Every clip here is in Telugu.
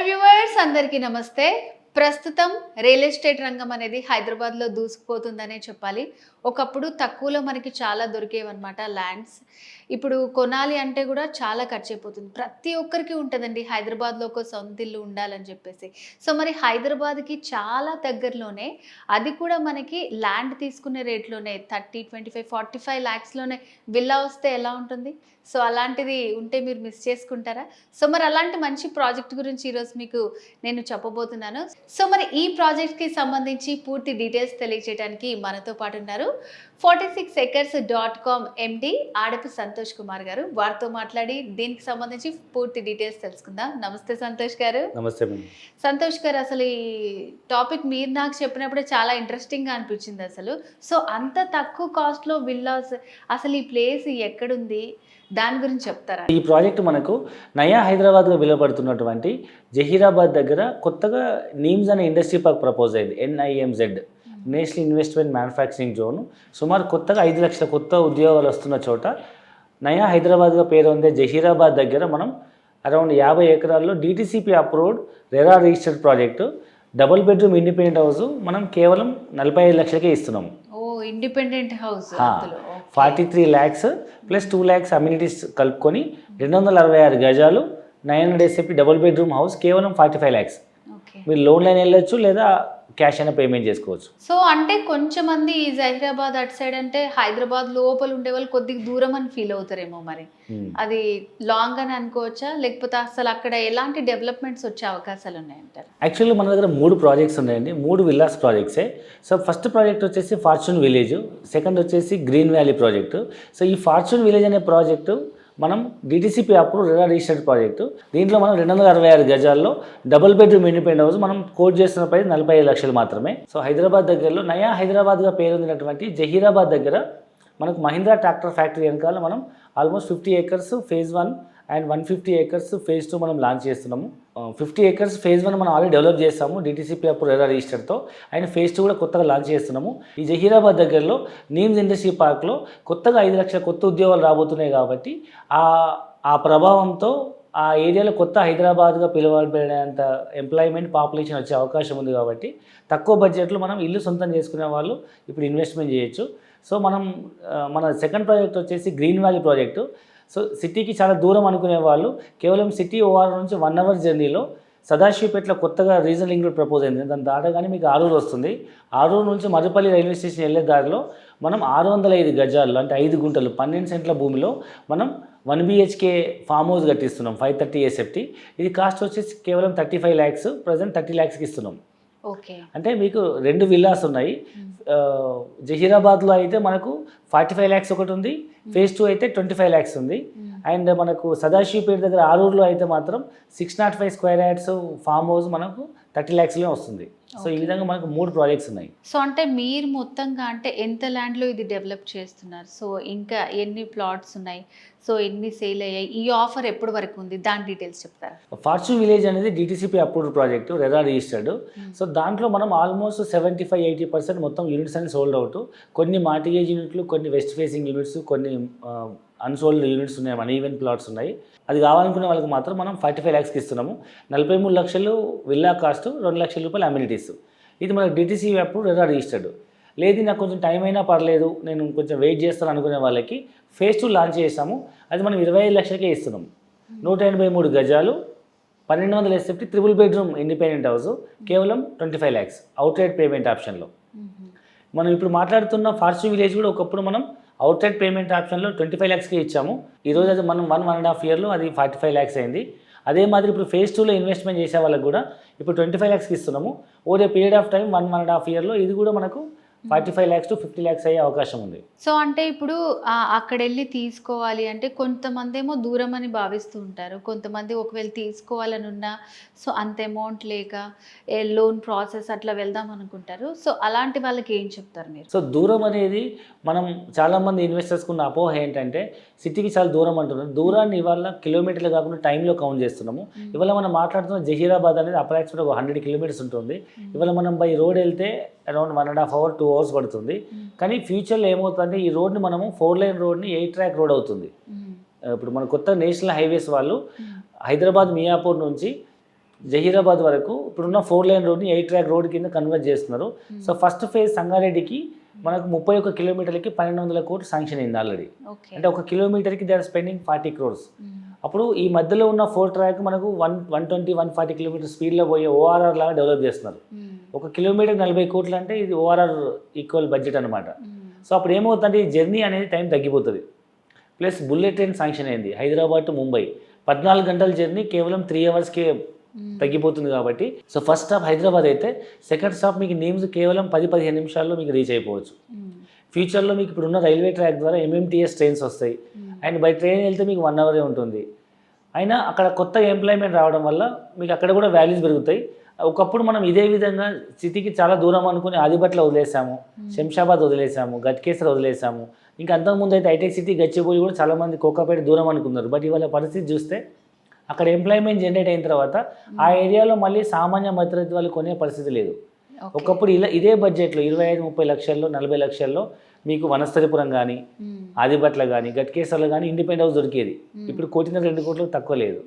వ్యూవర్స్ అందరికీ నమస్తే. ప్రస్తుతం రియల్ ఎస్టేట్ రంగం అనేది హైదరాబాద్లో దూసుకుపోతుందనే చెప్పాలి. ఒకప్పుడు తక్కువలో మనకి చాలా దొరికేవన్నమాట ల్యాండ్స్. ఇప్పుడు కొనాలి అంటే కూడా చాలా ఖర్చు అయిపోతుంది. ప్రతి ఒక్కరికి ఉంటుందండి హైదరాబాద్లో ఒక సొంత ఇల్లు ఉండాలని చెప్పేసి. సో మరి హైదరాబాద్కి చాలా దగ్గరలోనే, అది కూడా మనకి ల్యాండ్ తీసుకునే రేట్లోనే 30, 25, 45 ల్యాక్స్లోనే విల్లా వస్తే ఎలా ఉంటుంది? సో అలాంటిది ఉంటే మీరు మిస్ చేసుకుంటారా? సో మరి అలాంటి మంచి ప్రాజెక్ట్ గురించి ఈరోజు మీకు నేను చెప్పబోతున్నాను. సో మరి ఈ ప్రాజెక్ట్కి సంబంధించి పూర్తి డీటెయిల్స్ తెలియజేయడానికి మనతో పాటు ఉన్నారు 46acres.com MD ఆడపు సంతోష్ కుమార్ గారు. వారితో మాట్లాడి దీనికి సంబంధించి పూర్తి డీటెయిల్స్ తెలుసుకుందాం. నమస్తే సంతోష్ గారు. నమస్తే. సంతోష్ గారు, అసలు ఈ టాపిక్ మీరు నాకు చెప్పినప్పుడే చాలా ఇంట్రెస్టింగ్గా అనిపించింది అసలు. సో అంత తక్కువ కాస్ట్లో విల్లాస్, అసలు ఈ ప్లేస్ ఎక్కడుంది, దాని గురించి చెప్తారా? ఈ ప్రాజెక్ట్ మనకు నయా హైదరాబాద్గా విలువబడుతున్నటువంటి జహీరాబాద్ దగ్గర కొత్తగా నీమ్స్ అనే ఇండస్ట్రీ పార్క్ ప్రపోజ్ అయింది. NIMZ, national investment manufacturing zone. సుమారు కొత్తగా 5 లక్షల కొత్త ఉద్యోగాలు వస్తున్న చోట నయా హైదరాబాద్గా పేరు ఉంది. జహీరాబాద్ దగ్గర మనం అరౌండ్ 50 ఎకరాల్లో DTCP approved RERA registered project, double bedroom independent house మనం కేవలం 45 లక్షలకే ఇస్తున్నాము. Independent house 43 lakhs plus 2 lakhs amenities కలుపుకొని 266 గజాలు 900 SFT డబుల్ బెడ్రూమ్ హౌస్ కేవలం 45 lakhs. మీరు లోన్ లైన్ వెళ్ళొచ్చు లేదా క్యాష్ అయినా పేమెంట్ చేసుకోవచ్చు. సో అంటే కొంచెం మంది జహీరాబాద్ అటు సైడ్ అంటే హైదరాబాద్ లోపల ఉండే వాళ్ళు కొద్దిగా దూరం అని ఫీల్ అవుతారేమో. మరి అది లాంగ్ అని అనుకోవచ్చా, లేకపోతే అసలు అక్కడ ఎలాంటి డెవలప్మెంట్స్ వచ్చే అవకాశాలు ఉన్నాయంటారు? యాక్చువల్లీ మన దగ్గర 3 ప్రాజెక్ట్స్ ఉన్నాయండి. 3 విల్లాస్ ప్రాజెక్ట్సే. సో ఫస్ట్ ప్రాజెక్ట్ వచ్చేసి ఫార్చ్యూన్ విలేజ్, సెకండ్ వచ్చేసి గ్రీన్ వ్యాలీ ప్రాజెక్టు. సో ఈ ఫార్చ్యూన్ విలేజ్ అనే ప్రాజెక్టు మనం DTCP అప్పుడు రెరా రిజిస్టర్డ్ ప్రాజెక్టు. దీంట్లో మనం 266 గజాల్లో డబుల్ బెడ్రూమ్ ఇండిపెండెంట్ హౌస్ మనం కోట్ చేస్తున్న ప్రైస్ 45 లక్షలు మాత్రమే. సో హైదరాబాద్ దగ్గరలో నయా హైదరాబాద్గా పేరొందినటువంటి జహీరాబాద్ దగ్గర మనకు మహీంద్రా ట్రాక్టర్ ఫ్యాక్టరీ వెనకాల మనం almost 50 acres phase 1 and 150 acres phase 2 మనం లాంచ్ చేస్తున్నాము. 50 acres phase 1 మనం ఆల్రెడీ డెవలప్ చేస్తాము DTCP అప్పుడు రెరా రిజిస్టర్తో. అండ్ phase 2 కూడా కొత్తగా లాంచ్ చేస్తున్నాము. ఈ జహీరాబాద్ దగ్గరలో నీమ్స్ ఇండస్ట్రీ పార్క్లో కొత్తగా 5 లక్షల కొత్త ఉద్యోగాలు రాబోతున్నాయి కాబట్టి ఆ ప్రభావంతో ఆ ఏరియాలో కొత్త హైదరాబాద్గా పిలువబడేంత ఎంప్లాయ్మెంట్ పాపులేషన్ వచ్చే అవకాశం ఉంది. కాబట్టి తక్కువ బడ్జెట్లో మనం ఇల్లు సొంతం చేసుకునే వాళ్ళు ఇప్పుడు ఇన్వెస్ట్మెంట్ చేయొచ్చు. సో మన సెకండ్ ప్రాజెక్ట్ వచ్చేసి గ్రీన్ వ్యాలీ ప్రాజెక్టు. సో సిటీకి చాలా దూరం అనుకునే వాళ్ళు కేవలం సిటీ OR నుంచి 1 hour జర్నీలో సదాశివపేటలో కొత్తగా రీజనల్ లింక్ రోడ్ ప్రపోజ్ అయింది. దాని దాటగానే మీకు ఆరూరు వస్తుంది. ఆరూరు నుంచి మరుపల్లి రైల్వే స్టేషన్ వెళ్ళే దారిలో మనం 605 గజాల్లో అంటే 5 గుంటలు 12 సెంట్ల భూమిలో మనం 1 BHK ఫామ్ హౌస్ కట్టిస్తున్నాం 530 SFT. ఇది కాస్ట్ వచ్చేసి కేవలం 35 lakhs, ప్రజెంట్ 30 lakhsకి ఇస్తున్నాం. అంటే మీకు 2 విల్లాస్ ఉన్నాయి. జహీరాబాద్లో అయితే మనకు 45 lakhs ఒకటి ఉంది, phase 2 అయితే 25 lakhs ఉంది. అండ్ మనకు సదాశివపేట దగ్గర ఆరూరులో అయితే మాత్రం 605 square yards ఫామ్ హౌస్ మనకు 30 lakhsలో వస్తుంది. సో ఈ విధంగా మనకు 3 ప్రాజెక్ట్స్ ఉన్నాయి. సో అంటే మీరు మొత్తంగా అంటే ఎంత ల్యాండ్లో ఇది డెవలప్ చేస్తున్నారు? సో ఇంకా ఎన్ని ప్లాట్స్ ఉన్నాయి? సో ఎన్ని సేల్ అయ్యాయి? ఈ ఆఫర్ ఎప్పటి వరకు ఉంది? దాని డీటెయిల్స్ చెప్తారా? ఫార్చ్యూన్ విలేజ్ అనేది DTCP approved project, RERA registered. So దాంట్లో మనం ఆల్మోస్ట్ 75-80% మొత్తం యూనిట్స్ అన్ని సోల్డ్ అవుట్. కొన్ని మార్టిగేజ్ యూనిట్లు, కొన్ని వెస్ట్ ఫేసింగ్ యూనిట్స్, కొన్ని అన్సోల్డ్ యూనిట్స్ ఉన్నాయి, అన్ఈవెన్ ప్లాట్స్ ఉన్నాయి. అది కావాలనుకునే వాళ్ళకి మాత్రం మనం 45 lakhsకి ఇస్తున్నాము. 43 లక్షలు విల్లా కాస్ట్, 2 లక్షల రూపాయలు అమ్యూనిటీస్. ఇది మనకు DTCP అప్పుడు రెరా రిజిస్టర్డ్. లేదు నాకు కొంచెం టైం అయినా పర్లేదు, నేను కొంచెం వెయిట్ చేస్తాను అనుకునే వాళ్ళకి phase 2 లాంచ్ చేసాము. అది మనం 25 లక్షలకే ఇస్తున్నాం. 183 గజాలు 1200 SFT triple bedroom independent house కేవలం 25 lakhs అవుట్రైట్ పేమెంట్ ఆప్షన్లో. మనం ఇప్పుడు మాట్లాడుతున్న ఫార్చ్యూన్ విలేజ్ కూడా ఒకప్పుడు మనం అవుట్రైట్ పేమెంట్ ఆప్షన్లో 25 lakhsకి ఇచ్చాము. ఈరోజు అది మనం 1.5 yearలో అది 45 lakhs అయింది. అదే మాదిరి ఇప్పుడు phase 2లో ఇన్వెస్ట్మెంట్ చేసే వాళ్ళకి కూడా ఇప్పుడు 25 lakhsకి ఇస్తున్నాము. Over a period of time 1.5 yearలో ఇది కూడా మనకు 45 lakhs to 50 lakhs అయ్యే అవకాశం ఉంది. సో అంటే ఇప్పుడు అక్కడ వెళ్ళి తీసుకోవాలి అంటే కొంతమంది ఏమో దూరం అని భావిస్తూ ఉంటారు, కొంతమంది ఒకవేళ తీసుకోవాలని ఉన్నా సో అంత అమౌంట్ లేక లోన్ ప్రాసెస్ అట్లా వెళ్దాం అనుకుంటారు. సో అలాంటి వాళ్ళకి ఏం చెప్తారు మీరు? సో దూరం అనేది మనం చాలామంది ఇన్వెస్టర్స్కి ఉన్న అపోహ ఏంటంటే సిటీకి చాలా దూరం అంటున్నారు. దూరాన్ని ఇవాళ కిలోమీటర్లు కాకుండా టైంలో కౌంట్ చేస్తున్నాము. ఇవాళ మనం మాట్లాడుతున్న జహీరాబాద్ అనేది అప్రాక్సిమేట్గా 100 kilometers ఉంటుంది. ఇవాళ మనం బై రోడ్ వెళ్తే అరౌండ్ 1.5 hour 2 hours పడుతుంది. కానీ ఫ్యూచర్లో ఏమవుతుందంటే ఈ రోడ్ని మనము 4 lane రోడ్ని 8 track రోడ్ అవుతుంది. ఇప్పుడు మన కొత్త నేషనల్ హైవేస్ వాళ్ళు హైదరాబాద్ మియాపూర్ నుంచి జహీరాబాద్ వరకు ఇప్పుడున్న 4 లైన్ రోడ్ని 8 ట్రాక్ రోడ్ కింద కన్వర్ట్ చేస్తున్నారు. సో ఫస్ట్ ఫేజ్ సంగారెడ్డికి మనకు 31 కిలోమీటర్లకి 1200 కోట్లు శాంక్షన్ అయింది ఆల్రెడీ. అంటే 1 కిలోమీటర్కి దే ఆర్ స్పెండింగ్ 40 crores. అప్పుడు ఈ మధ్యలో ఉన్న 4 ట్రాక్ మనకు 120-140 కిలోమీటర్ స్పీడ్లో పోయే ఓఆర్ఆర్ లాగా డెవలప్ చేస్తున్నారు. 1 కిలోమీటర్ 40 కోట్లు అంటే ఇది ఓఆర్ఆర్ ఈక్వల్ బడ్జెట్ అనమాట. సో అప్పుడు ఏమవుతుందంటే ఈ జర్నీ అనేది టైం తగ్గిపోతుంది. ప్లస్ బుల్లెట్ ట్రైన్ శాంక్షన్ అయింది హైదరాబాద్ టు ముంబై. 14 గంటల జర్నీ కేవలం 3 అవర్స్కే తగ్గిపోతుంది కాబట్టి. సో ఫస్ట్ స్టాప్ హైదరాబాద్ అయితే సెకండ్ స్టాప్ మీకు నేమ్స్ కేవలం 10-15 నిమిషాల్లో మీకు రీచ్ అయిపోవచ్చు. ఫ్యూచర్లో మీకు ఇప్పుడున్న రైల్వే ట్రాక్ ద్వారా MMTS ట్రైన్స్ వస్తాయి అండ్ బై ట్రైన్ వెళ్తే మీకు 1 అవరే ఉంటుంది. అయినా అక్కడ కొత్త ఎంప్లాయ్మెంట్ రావడం వల్ల మీకు అక్కడ కూడా వాల్యూస్ పెరుగుతాయి. ఒకప్పుడు మనం ఇదే విధంగా సిటీకి చాలా దూరం అనుకుని ఆదిబట్ల వదిలేసాము, శంషాబాద్ వదిలేసాము, గట్కేసర్ వదిలేసాము. ఇంకా అంతకుముందు అయితే హైటెక్ సిటీ గచ్చిబౌలి కూడా చాలామంది కోకాపేట దూరం అనుకున్నారు. బట్ ఇవాళ పరిస్థితి చూస్తే అక్కడ ఎంప్లాయ్మెంట్ జనరేట్ అయిన తర్వాత ఆ ఏరియాలో మళ్ళీ సామాన్య మధ్యతరగతి వాళ్ళు కొనే పరిస్థితి లేదు. ఒకప్పుడు ఇదే బడ్జెట్లో 25-30 లక్షల్లో 40 లక్షల్లో మీకు వనస్థలిపురం కానీ ఆదిబట్ల కానీ గట్కేసర్లో కానీ ఇండిపెండెంట్ హౌస్ దొరికేది. ఇప్పుడు 1.5-2 కోట్లు తక్కువ లేదు.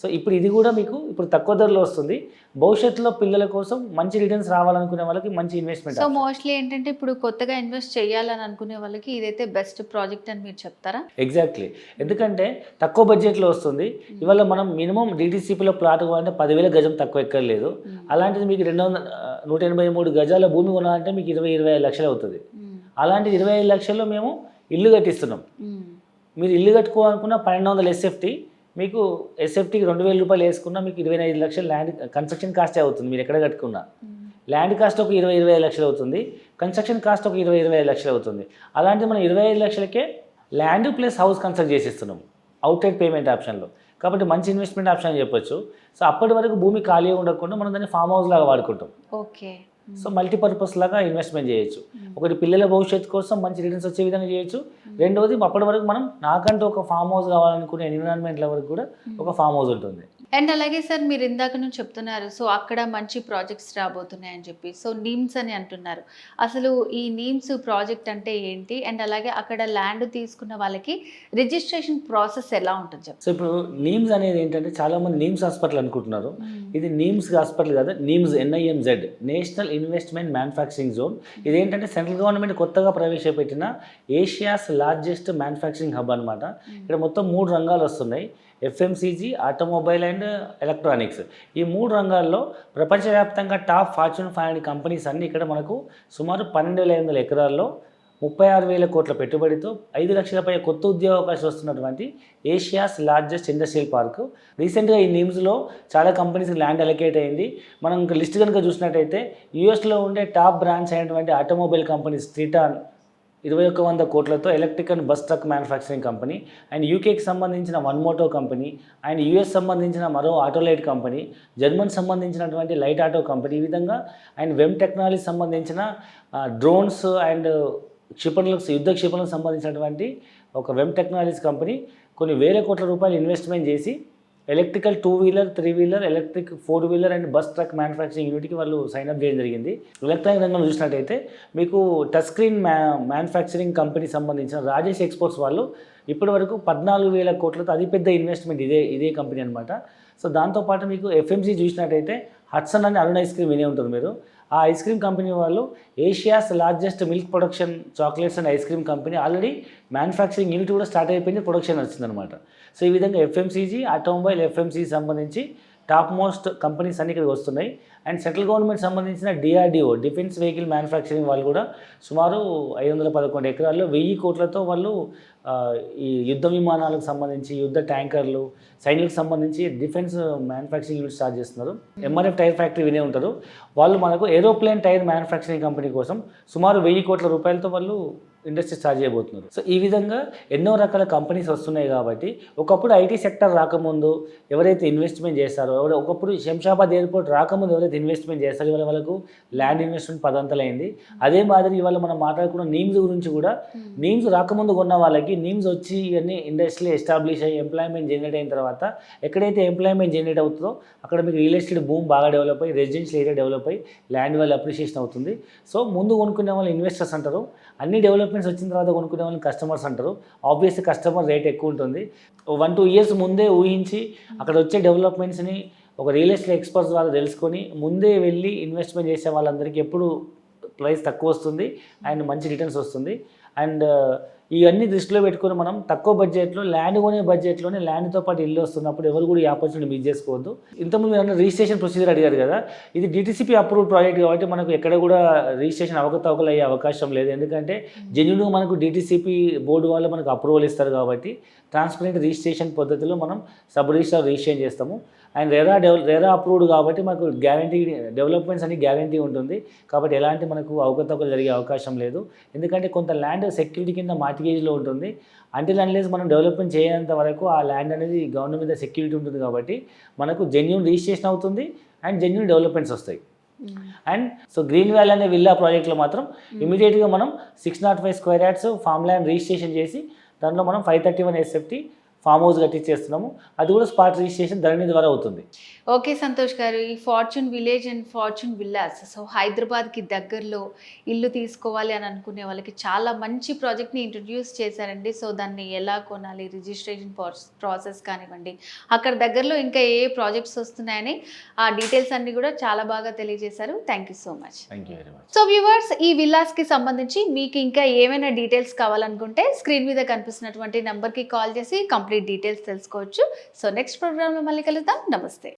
సో ఇప్పుడు ఇది కూడా మీకు ఇప్పుడు తక్కువ ధరలో వస్తుంది. భవిష్యత్తులో పిల్లల కోసం మంచి రిటర్న్స్ రావాలనుకునే వాళ్ళకి మంచి ఇన్వెస్ట్మెంట్. సో మోస్ట్లీ ఏంటంటే ఇప్పుడు కొత్తగా ఇన్వెస్ట్ చేయాలని అనుకునే వాళ్ళకి ఇదైతే బెస్ట్ ప్రాజెక్ట్ అని మీరు చెప్తారా? ఎగ్జాక్ట్లీ. ఎందుకంటే తక్కువ బడ్జెట్లో వస్తుంది. ఇవాళ మనం మినిమం DTCPలో ప్లాట్ కావాలంటే 10,000 గజం తక్కువ ఎక్కర్లేదు. అలాంటిది మీకు 183 గజాల భూమి కొనాలంటే మీకు 20-25 లక్షలు అవుతుంది. అలాంటిది 25 లక్షల్లో మేము ఇల్లు కట్టిస్తున్నాం. మీరు ఇల్లు కట్టుకోవాలనుకున్న 1200 SFT, మీకు SFTకి 2,000 రూపాయలు వేసుకున్నా మీకు 25 లక్షలు ల్యాండ్ కన్స్ట్రక్షన్ కాస్టే అవుతుంది. మీరు ఎక్కడ కట్టుకున్నా ల్యాండ్ కాస్ట్ ఒక 20-25 లక్షలు అవుతుంది, కన్స్ట్రక్షన్ కాస్ట్ ఒక 20-25 లక్షలు అవుతుంది. అలాంటిది మనం 25 లక్షలకే ల్యాండ్ ప్లస్ హౌస్ కన్స్ట్రక్ట్ చేసేస్తున్నాం అవుట్సైడ్ పేమెంట్ ఆప్షన్లో. కాబట్టి మంచి ఇన్వెస్ట్మెంట్ ఆప్షన్ అని చెప్పొచ్చు. సో అప్పటి వరకు భూమి ఖాళీగా ఉండకుండా మనం దాన్ని ఫామ్ హౌస్ లాగా వాడుకుంటాం. ఓకే. సో మల్టీపర్పస్ లాగా ఇన్వెస్ట్మెంట్ చేయొచ్చు. ఒకటి పిల్లల భవిష్యత్తు కోసం మంచి రిటర్న్స్ వచ్చే విధంగా చేయొచ్చు. రెండవది అప్పటి వరకు మనం నాకంటూ ఒక ఫామ్ హౌస్ కావాలనుకునే ఎన్విరాన్మెంట్ల వరకు కూడా ఒక ఫామ్ హౌస్ ఉంటుంది. అండ్ అలాగే సార్ మీరు ఇందాక నుంచి చెప్తున్నారు సో అక్కడ మంచి ప్రాజెక్ట్స్ రాబోతున్నాయని చెప్పి, సో నీమ్స్ అని అంటున్నారు. అసలు ఈ నీమ్స్ ప్రాజెక్ట్ అంటే ఏంటి అండ్ అలాగే అక్కడ ల్యాండ్ తీసుకున్న వాళ్ళకి రిజిస్ట్రేషన్ ప్రాసెస్ ఎలా ఉంటుంది చెప్పండి. సో ఇప్పుడు నీమ్స్ అనేది ఏంటంటే చాలామంది నీమ్స్ హాస్పిటల్ అనుకుంటున్నారు. ఇది నీమ్స్ హాస్పిటల్ కాదు, NIMS NIMZ national investment manufacturing zone. ఇదేంటంటే సెంట్రల్ గవర్నమెంట్ కొత్తగా ప్రవేశపెట్టిన ఏషియాస్ లార్జెస్ట్ మ్యానుఫ్యాక్చరింగ్ హబ్ అనమాట. ఇక్కడ మొత్తం 3 రంగాలు వస్తున్నాయి: FMCG, ఆటోమొబైల్ అండ్ ఎలక్ట్రానిక్స్. ఈ 3 రంగాల్లో ప్రపంచవ్యాప్తంగా టాప్ ఫార్చ్యూన్ 500 కంపెనీస్ అన్నీ ఇక్కడ మనకు సుమారు 12,500 ఎకరాల్లో 36,000 కోట్ల పెట్టుబడితో 5 లక్షలపై కొత్త ఉద్యోగ అవకాశాలు వస్తున్నటువంటి ఏషియాస్ లార్జెస్ట్ ఇండస్ట్రియల్ పార్క్. రీసెంట్గా ఈ నీమ్స్లో చాలా కంపెనీస్కి ల్యాండ్ అలొకేట్ అయింది. మనం ఇంకా లిస్ట్ కనుక చూసినట్టయితే యూఎస్లో ఉండే టాప్ బ్రాండ్స్ అయినటువంటి ఆటోమొబైల్ కంపెనీస్ ట్రిటాన్ 2,100 కోట్లతో electric and bus truck manufacturing company, and యూకేకి సంబంధించిన one moto company, and US సంబంధించిన మరో ఆటోలైట్ కంపెనీ, జర్మన్ సంబంధించినటువంటి లైట్ ఆటో కంపెనీ, ఈ విధంగా అండ్ వెమ్ టెక్నాలజీ సంబంధించిన డ్రోన్స్ అండ్ యుద్ధ క్షిపణులకు సంబంధించినటువంటి ఒక వెమ్ టెక్నాలజీస్ కంపెనీ కొన్ని వేల కోట్ల రూపాయలు ఇన్వెస్ట్మెంట్ చేసి electrical two wheeler, three wheeler, electric four wheeler and bus truck manufacturing యూనిట్కి వాళ్ళు సైన్అప్ చేయడం జరిగింది. ఎలక్ట్రానిక్ రంగంలో చూసినట్టయితే మీకు టచ్ స్క్రీన్ మ్యానుఫ్యాక్చరింగ్ కంపెనీ సంబంధించిన రాజేష్ ఎక్స్పోర్ట్స్ వాళ్ళు ఇప్పటి వరకు 14,000 కోట్లతో అతిపెద్ద ఇన్వెస్ట్మెంట్ ఇదే కంపెనీ అనమాట. సో దాంతోపాటు మీకు FMCG చూసినట్టయితే హట్సన్ అని అరుణ్ ఐస్ క్రీమ్ వినే ఉంటుంది మీరు. ఆ ఐస్ క్రీమ్ కంపెనీ వాళ్ళు Asia's largest milk production chocolates and ice cream company already manufacturing unit కూడా స్టార్ట్ అయిపోయింది, ప్రొడక్షన్ వచ్చిందనమాట. సో ఈ విధంగా FMCG, ఆటోమొబైల్, FMCG సంబంధించి టాప్ మోస్ట్ కంపెనీస్ అన్ని ఇక్కడికి వస్తున్నాయి. అండ్ సెంట్రల్ గవర్నమెంట్ సంబంధించిన DRDO డిఫెన్స్ వెహికల్ మ్యానుఫ్యాక్చరింగ్ వాళ్ళు కూడా సుమారు 511 ఎకరాల్లో 1,000 కోట్లతో వాళ్ళు ఈ యుద్ధ విమానాలకు సంబంధించి, యుద్ధ ట్యాంకర్లు, సైన్యులకు సంబంధించి డిఫెన్స్ మ్యానుఫ్యాక్చరింగ్ యూనిట్ స్టార్ట్ చేస్తున్నారు. MRF టైర్ ఫ్యాక్టరీ వినే ఉంటారు. వాళ్ళు మనకు ఏరోప్లేన్ టైర్ మ్యానుఫ్యాక్చరింగ్ కంపెనీ కోసం సుమారు 1,000 కోట్ల రూపాయలతో వాళ్ళు ఇండస్ట్రీ స్టార్ట్ చేయబోతున్నారు. సో ఈ విధంగా ఎన్నో రకాల కంపెనీస్ వస్తున్నాయి కాబట్టి ఒకప్పుడు IT సెక్టర్ రాకముందు ఎవరైతే ఇన్వెస్ట్మెంట్ చేస్తారో, ఒకప్పుడు శంషాబాద్ ఎయిర్పోర్ట్ రాకముందు ఎవరైతే ఇన్వెస్ట్మెంట్ చేస్తారో ఇవాళ వాళ్ళకు ల్యాండ్ ఇన్వెస్ట్మెంట్ 10 అంతలైంది. అదే మాదిరి ఇవాళ మనం మాట్లాడుకున్న నీమ్స్ గురించి కూడా, నీమ్స్ రాకముందు కొన్న వాళ్ళకి నీమ్స్ వచ్చి ఇవన్నీ ఇండస్ట్రీ ఎస్టాబ్లిష్ అయ్యి ఎంప్లాయ్మెంట్ జనరేట్ అయిన తర్వాత ఎక్కడైతే ఎంప్లాయ్మెంట్ జనరేట్ అవుతుందో అక్కడ మీకు రియల్ ఎస్టేట్ భూమి బాగా డెవలప్ అయ్యి, రెసిడెన్షియల్ ఏరియా డెవలప్ అయ్యి ల్యాండ్ వాల్యూ అప్రిషియేషన్ అవుతుంది. సో ముందు కొనుక్కునే వాళ్ళు ఇన్వెస్టర్స్ అంటారు, అన్ని డెవలప్మెంట్స్ వచ్చిన తర్వాత కొనుక్కునే వాళ్ళని కస్టమర్స్ అంటారు. ఆబ్వియస్లీ కస్టమర్ రేట్ ఎక్కువ ఉంటుంది. 1-2 ఇయర్స్ ముందే ఊహించి అక్కడ వచ్చే డెవలప్మెంట్స్ని ఒక రియల్ ఎస్టేట్ ఎక్స్పర్ట్స్ వాళ్ళు తెలుసుకొని ముందే వెళ్ళి ఇన్వెస్ట్మెంట్ చేసే వాళ్ళందరికీ ఎప్పుడు ప్రైస్ తక్కువ వస్తుంది అండ్ మంచి రిటర్న్స్ వస్తుంది. అండ్ ఇవన్నీ దృష్టిలో పెట్టుకొని మనం తక్కువ బడ్జెట్లో ల్యాండ్ కొనే బడ్జెట్లోనే ల్యాండ్తో పాటు ఇల్లు వస్తున్నప్పుడు ఎవరు కూడా ఈ ఆపర్చునిటీ మిస్ చేసుకోవద్దు. ఇంతకుముందు మీరు రిజిస్ట్రేషన్ ప్రొసీజర్ అడిగారు కదా, ఇది డిటిసిపి అప్రూవ్డ్ ప్రాజెక్ట్ కాబట్టి మనకు ఎక్కడ కూడా రిజిస్ట్రేషన్ అవకతవకలు అయ్యే అవకాశం లేదు. ఎందుకంటే జెన్యూన్గా మనకు డిటిసిపి బోర్డు వాళ్ళు మనకు అప్రూవల్ ఇస్తారు కాబట్టి ట్రాన్స్పరెంట్ రిజిస్ట్రేషన్ పద్ధతిలో మనం సబ్ రిజిస్టర్ రిజిస్ట్రేషన్ చేస్తాము. అండ్ రెరా అప్రూవ్డ్ కాబట్టి మనకు గ్యారంటీ డెవలప్మెంట్స్ అని గ్యారంటీ ఉంటుంది కాబట్టి ఎలాంటి మనకు అవకతవకలు జరిగే అవకాశం లేదు. ఎందుకంటే కొంత ల్యాండ్ సెక్యూరిటీ కింద మార్టిగేజ్లో ఉంటుంది. అంటిల్ అన్లెస్ మనం డెవలప్మెంట్ చేయనంత వరకు ఆ ల్యాండ్ అనేది గవర్నమెంట్ మీద సెక్యూరిటీ ఉంటుంది కాబట్టి మనకు జెన్యూన్ రిజిస్ట్రేషన్ అవుతుంది అండ్ జెన్యూన్ డెవలప్మెంట్స్ వస్తాయి. అండ్ సో గ్రీన్ వ్యాలీ అనే విల్లా ప్రాజెక్ట్లో మాత్రం ఇమీడియట్గా మనం 605 square yards farm land registration చేసి దాంట్లో మనం 531 SFT ఫామ్ హౌస్ కట్టించేస్తున్నాము. అది కూడా స్పాట్ రిజిస్ట్రేషన్ ధరణి ద్వారా అవుతుంది. ఓకే సంతోష్ గారు, ఈ fortune village and fortune villas so హైదరాబాద్కి దగ్గరలో ఇల్లు తీసుకోవాలి అని అనుకునే వాళ్ళకి చాలా మంచి ప్రాజెక్ట్ని ఇంట్రడ్యూస్ చేశారండి. సో దాన్ని ఎలా కొనాలి, రిజిస్ట్రేషన్ ప్రాసెస్ కానివ్వండి, అక్కడ దగ్గరలో ఇంకా ఏ ప్రాజెక్ట్స్ వస్తున్నాయని ఆ డీటెయిల్స్ అన్ని కూడా చాలా బాగా తెలియజేశారు. Thank you so much. Thank you very much. So viewers, ఈ విల్లాస్కి సంబంధించి మీకు ఇంకా ఏమైనా డీటెయిల్స్ కావాలనుకుంటే స్క్రీన్ మీద కనిపిస్తున్నటువంటి నెంబర్కి కాల్ చేసి కంప్లీట్ డీటెయిల్స్ తెలుసుకోవచ్చు. సో నెక్స్ట్ ప్రోగ్రామ్లో మళ్ళీ కలుద్దాం. నమస్తే.